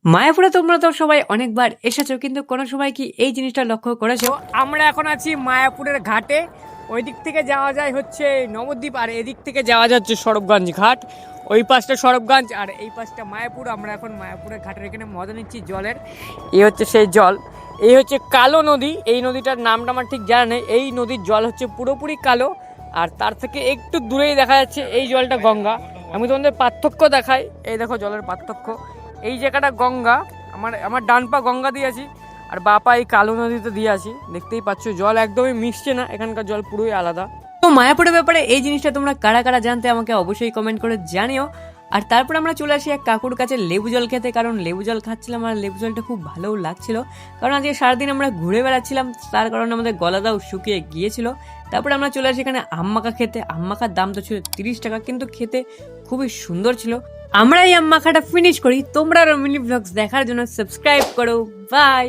মায়াপুরে তোমরা তো সবাই অনেকবার এসেছো, কিন্তু কোনো সময় কি এই জিনিসটা লক্ষ্য করেছো? আমরা এখন আছি মায়াপুরের ঘাটে। ওই দিক থেকে যাওয়া যায় হচ্ছে নবদ্বীপ, আর এদিক থেকে যাওয়া যাচ্ছে সরবগঞ্জ ঘাট। ওই পাশটা সরবগঞ্জ আর এই পাশটা মায়াপুর। আমরা এখন মায়াপুরের ঘাটের এখানে মজা নিচ্ছি জলের। এই হচ্ছে সেই জল, এই হচ্ছে কালো নদী। এই নদীটার নামটা আমার ঠিক জানা নেই। এই নদীর জল হচ্ছে পুরোপুরি কালো, আর তার থেকে একটু দূরেই দেখা যাচ্ছে এই জলটা গঙ্গা। আমি তোমাদের পার্থক্য দেখাই, এই দেখো জলের পার্থক্য। এই জায়গাটা গঙ্গা, আমার ডান পা গঙ্গা দিয়ে আছি, আর বা পা এই কালো নদীতে দিয়ে আছি। দেখতেই পাচ্ছ জল একদমই মিশছে না, এখানকার জল পুরোই আলাদা। তো মায়াপুরের ব্যাপারে এই জিনিসটা তোমরা কারা কারা জানতে আমাকে অবশ্যই কমেন্ট করে জানিও। আর তারপর আমরা চলে আসি এক কাকুর কাছে লেবু জল খেতে, কারণ লেবু জল খাচ্ছিলাম আর লেবু জলটা খুব ভালোও লাগছিল। কারণ আজকে সারাদিন আমরা ঘুরে বেড়াচ্ছিলাম, তার কারণে আমাদের গলাটাও শুকিয়ে গিয়েছিল। তারপরে আমরা চলে আসি এখানে আম্মাকা খেতে। আম্মাকার দাম তো ছিল 30 টাকা, কিন্তু খেতে খুবই সুন্দর ছিল। আমরা এই আম্মাখাটা ফিনিশ করি। তোমরা আরো মিনি ব্লগস দেখার জন্য সাবস্ক্রাইব করো। বাই।